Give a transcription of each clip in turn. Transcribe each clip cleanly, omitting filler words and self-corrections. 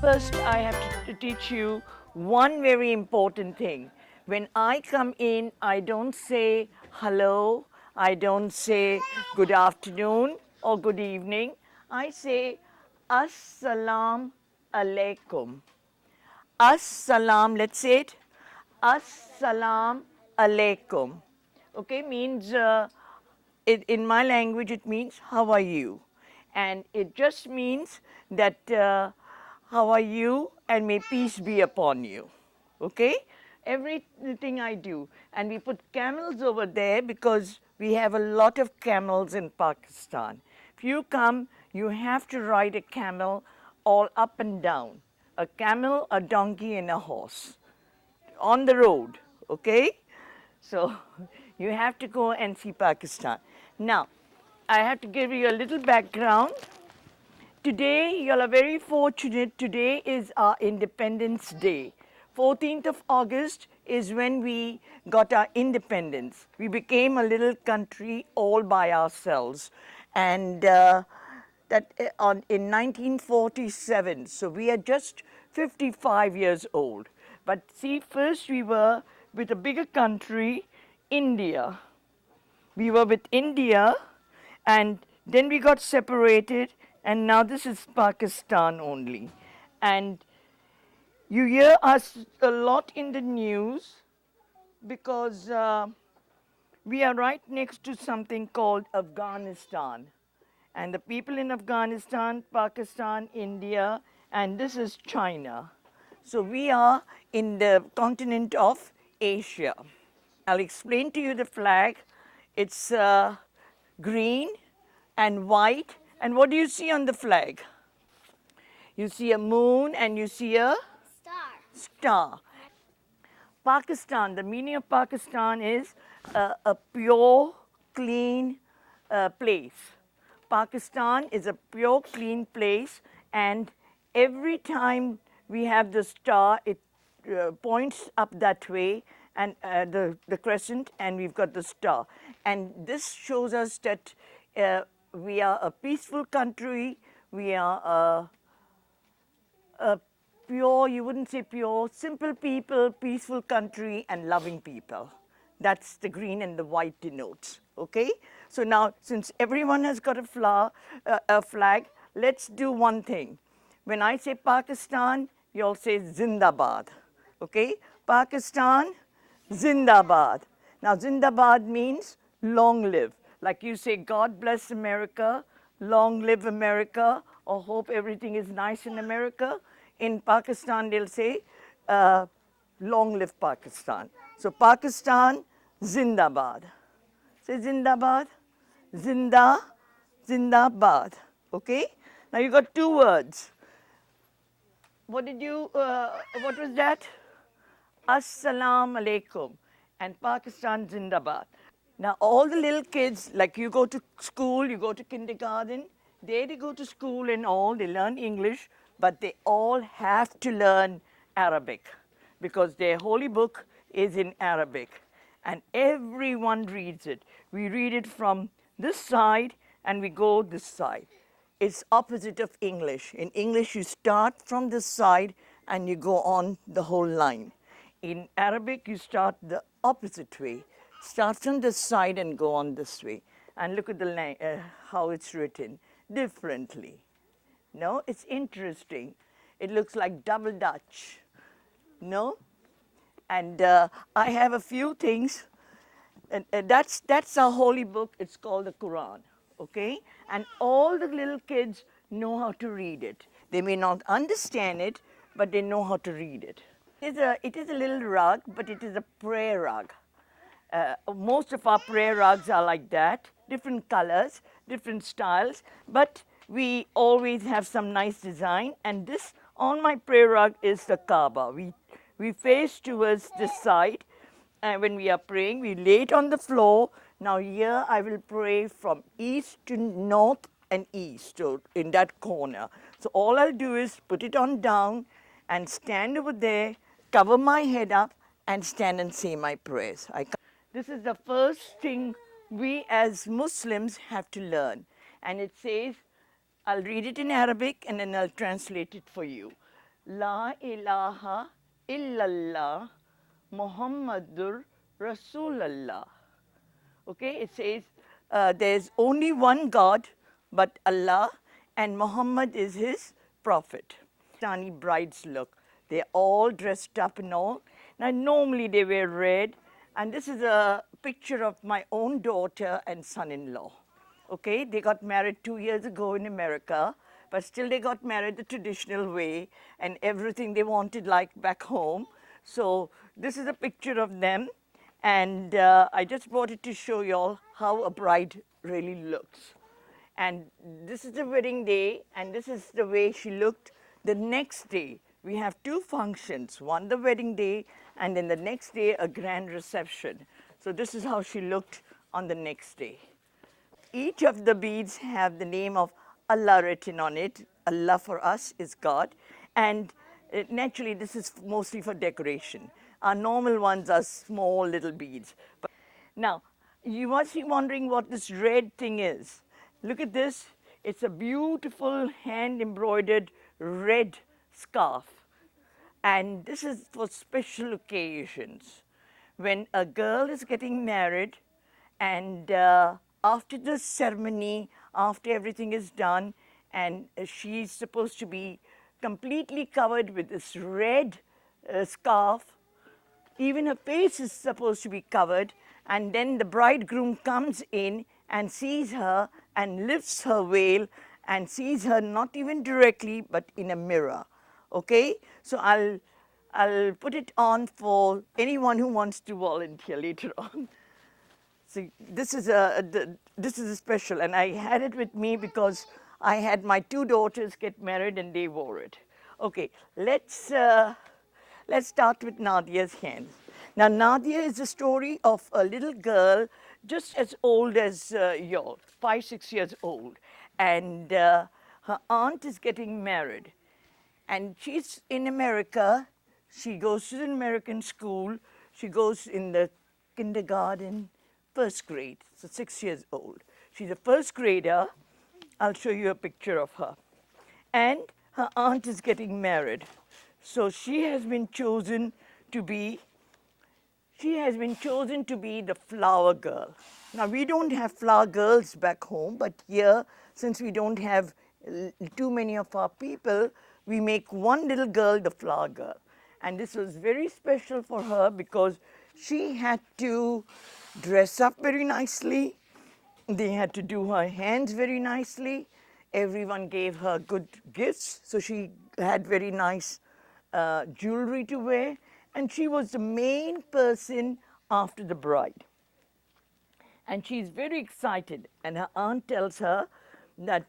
First, I have to teach you one very important thing. When I come in, I don't say hello, I don't say good afternoon or good evening. I say Assalamu alaikum. Assalam, let's say it. Assalam alaikum. Okay, means in my language it means how are you, and it just means that how are you and may peace be upon you. Okay, everything I do, and we put camels over there because we have a lot of camels in Pakistan. If you come, you have to ride a camel all up and down. A camel, a donkey, and a horse on the road, okay? So you have to go and see Pakistan. Now, I have to give you a little background. Today, you all are very fortunate. Today is our Independence Day. 14th of August is when we got our independence. We became a little country all by ourselves. And in 1947, so we are just 55 years old. But see, first we were with a bigger country, India. We were with India, and then we got separated, and now this is Pakistan only. And you hear us a lot in the news because we are right next to something called Afghanistan. And the people in Afghanistan, Pakistan, India, and this is China. So we are in the continent of Asia. I'll explain to you the flag. It's green and white. And what do you see on the flag? You see a moon and you see a star. Pakistan, the meaning of Pakistan is a pure, clean place. Pakistan is a pure, clean place, and every time we have the star, it points up that way, and the crescent, and we've got the star. And this shows us that we are a peaceful country, we are a pure, you wouldn't say pure, simple people, peaceful country, and loving people. That's the green and the white denotes, okay? So now, since everyone has got a flag, let's do one thing. When I say Pakistan, you all say Zindabad, okay? Pakistan, Zindabad. Now, Zindabad means long live. Like you say, God bless America, long live America, or hope everything is nice in America. In Pakistan, they'll say, long live Pakistan. So Pakistan, Zindabad. Say Zindabad, Zinda, Zindabad. Okay? Now you got two words. What was that? Assalamu alaikum. And Pakistan, Zindabad. Now all the little kids, like you go to school, you go to kindergarten, they go to school and all, they learn English, but they all have to learn Arabic because their holy book is in Arabic. And everyone reads it. We read it from this side and we go this side. It's opposite of English. In English, you start from this side and you go on the whole line. In Arabic, you start the opposite way. Start from this side and go on this way. And look at how it's written differently. No, it's interesting. It looks like double Dutch. No? And I have a few things. And that's our holy book. It's called the Quran. Okay? And all the little kids know how to read it. They may not understand it, but they know how to read it. It is a little rug, but it is a prayer rug. Most of our prayer rugs are like that, different colors, different styles, but we always have some nice design. And this, on my prayer rug, is the Kaaba. We face towards this side, and when we are praying, we lay it on the floor. Now here I will pray from east to north and east, so in that corner. So all I'll do is put it on down and stand over there, cover my head up, and stand and say my prayers. This is the first thing we as Muslims have to learn. And it says, I'll read it in Arabic and then I'll translate it for you. La ilaha illallah Muhammadur Rasulallah. Okay, it says there's only one God but Allah, and Muhammad is his prophet. Pakistani brides look. They're all dressed up and all. Now, normally they wear red, and this is a picture of my own daughter and son-in-law. Okay, they got married 2 years ago in America, but still they got married the traditional way and everything they wanted like back home. So this is a picture of them, and I just wanted to show you all how a bride really looks. And this is the wedding day, and this is the way she looked the next day. We have two functions, one the wedding day, and then the next day a grand reception. So this is how she looked on the next day. Each of the beads have the name of Allah written on it. Allah for us is God. And naturally, this is mostly for decoration. Our normal ones are small little beads. But now, you must be wondering what this red thing is. Look at this. It's a beautiful hand embroidered red scarf. And this is for special occasions. When a girl is getting married, and after the ceremony, after everything is done, and she's supposed to be completely covered with this red scarf, even her face is supposed to be covered, and then the bridegroom comes in and sees her and lifts her veil and sees her not even directly but in a mirror. Okay, so I'll put it on for anyone who wants to volunteer later on. So this is a special, and I had it with me because I had my two daughters get married and they wore it. Okay, let's start with Nadia's hands. Now, Nadia is the story of a little girl just as old as yours, 5, 6 years old. And her aunt is getting married. And she's in America. She goes to an American school. She goes in the kindergarten, first grade, so 6 years old. She's a first grader. I'll show you a picture of her. And her aunt is getting married. So she has been chosen to be the flower girl. Now, we don't have flower girls back home, but here, since we don't have too many of our people, we make one little girl the flower girl. And this was very special for her because she had to dress up very nicely. They had to do her hands very nicely. Everyone gave her good gifts, so she had very nice jewelry to wear, and she was the main person after the bride. And she's very excited, and her aunt tells her that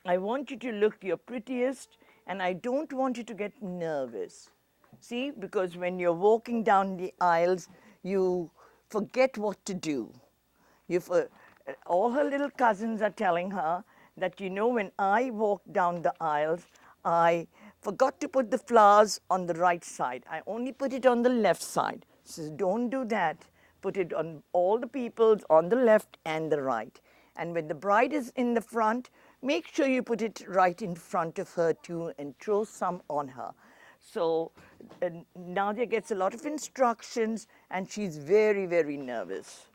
I want you to look your prettiest, and I don't want you to get nervous. See, because when you're walking down the aisles, you forget what to do. All her little cousins are telling her that, you know, when I walked down the aisles, I forgot to put the flowers on the right side. I only put it on the left side. So don't do that. Put it on all the people's on the left and the right. And when the bride is in the front, make sure you put it right in front of her too and throw some on her. So Nadia gets a lot of instructions and she's very, very nervous.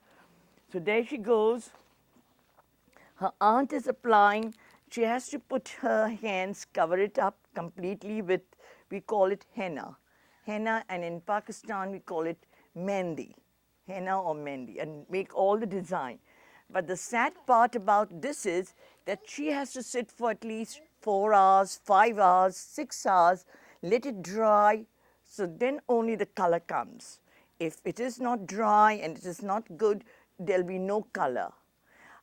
So there she goes. Her aunt is applying. She has to put her hands, cover it up completely with, we call it henna. Henna, and in Pakistan we call it mehndi, henna or mehndi, and make all the design. But the sad part about this is that she has to sit for at least 4 hours, 5 hours, 6 hours, let it dry, so then only the color comes. If it is not dry and it is not good, there'll be no color.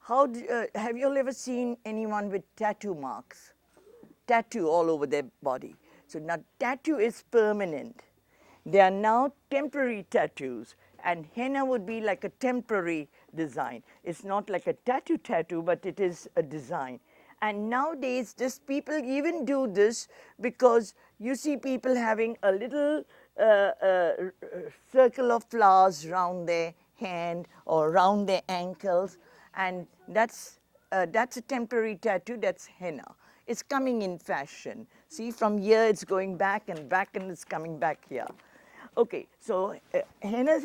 Have you all ever seen anyone with tattoo marks? Tattoo all over their body. So now tattoo is permanent. They are now temporary tattoos, and henna would be like a temporary design. It's not like a tattoo, but it is a design. And nowadays, just people even do this because you see people having a little circle of flowers around their hand or around their ankles, and that's a temporary tattoo, that's henna. It's coming in fashion. See, from here it's going back and it's coming back here. Okay, so Nadia's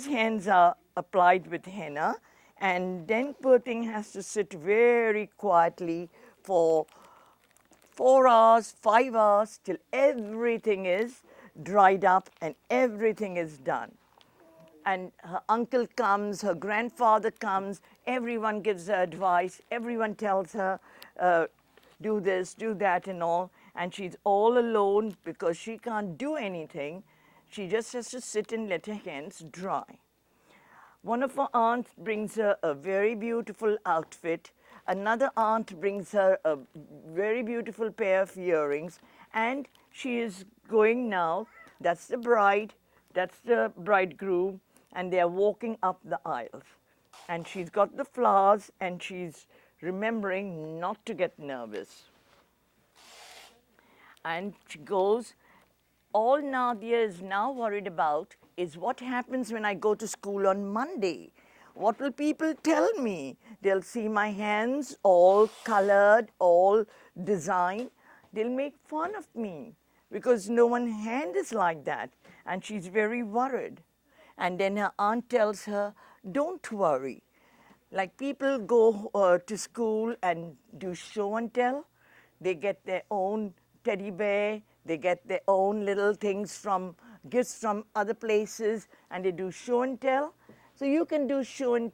hands are applied with henna, and then poor thing has to sit very quietly for 4 hours, 5 hours, till everything is dried up and everything is done. And her uncle comes, her grandfather comes, everyone gives her advice, everyone tells her, do this, do that, and all. And she's all alone because she can't do anything. She just has to sit and let her hands dry. One of her aunts brings her a very beautiful outfit. Another aunt brings her a very beautiful pair of earrings. And she is going now. That's the bride, that's the bridegroom, and they are walking up the aisles. And she's got the flowers, and she's remembering not to get nervous. And she goes, all Nadia is now worried about is what happens when I go to school on Monday. What will people tell me? They'll see my hands all colored, all designed. They'll make fun of me because no one's hand is like that. And she's very worried. And then her aunt tells her, don't worry. Like people go to school and do show and tell. They get their own teddy bear, they get their own little things from gifts from other places, and they do show and tell. So you can do show and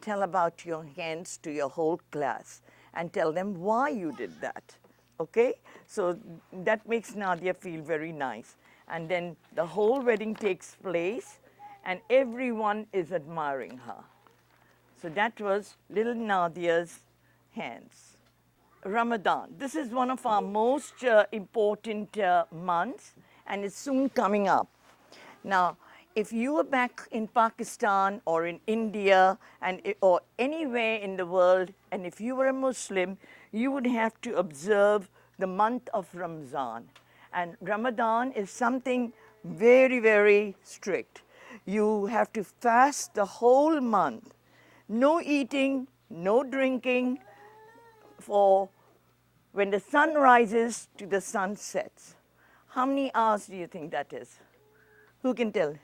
tell about your hands to your whole class and tell them why you did that. Okay? So that makes Nadia feel very nice. And then the whole wedding takes place, and everyone is admiring her. So that was little Nadia's hands. Ramadan. This is one of our most important months, and it's soon coming up. Now, if you were back in Pakistan or in India or anywhere in the world, and if you were a Muslim, you would have to observe the month of Ramzan. And Ramadan is something very, very strict. You have to fast the whole month. No eating, no drinking, for when the sun rises to the sun sets. How many hours do you think that is? Who can tell?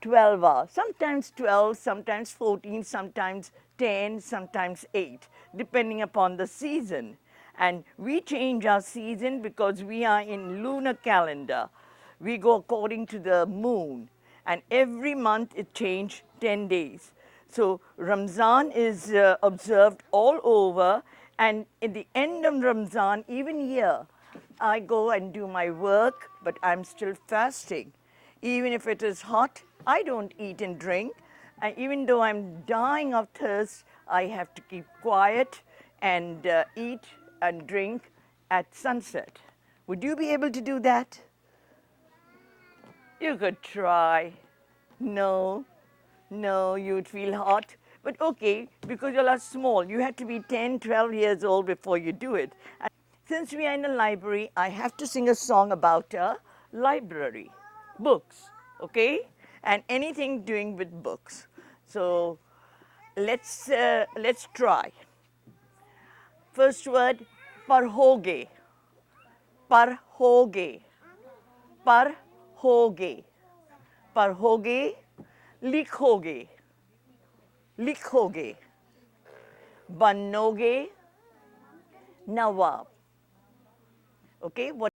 12 hours. Sometimes 12, sometimes 14, sometimes 10, sometimes 8, depending upon the season. And we change our season because we are in lunar calendar. We go according to the moon. And every month it changes 10 days. So Ramzan is observed all over, and at the end of Ramzan, even here, I go and do my work, but I'm still fasting. Even if it is hot, I don't eat and drink. And even though I'm dying of thirst, I have to keep quiet and eat and drink at sunset. Would you be able to do that? You could try. No. No, you'd feel hot. But okay, because you're all small, you have to be 10, 12 years old before you do it. And since we are in a library, I have to sing a song about a library, books, okay? And anything doing with books. So let's try. First word, parhoge, parhoge, parhoge, parhoge. लिखोगे लिखोगे बनोगे नवाब. Okay, what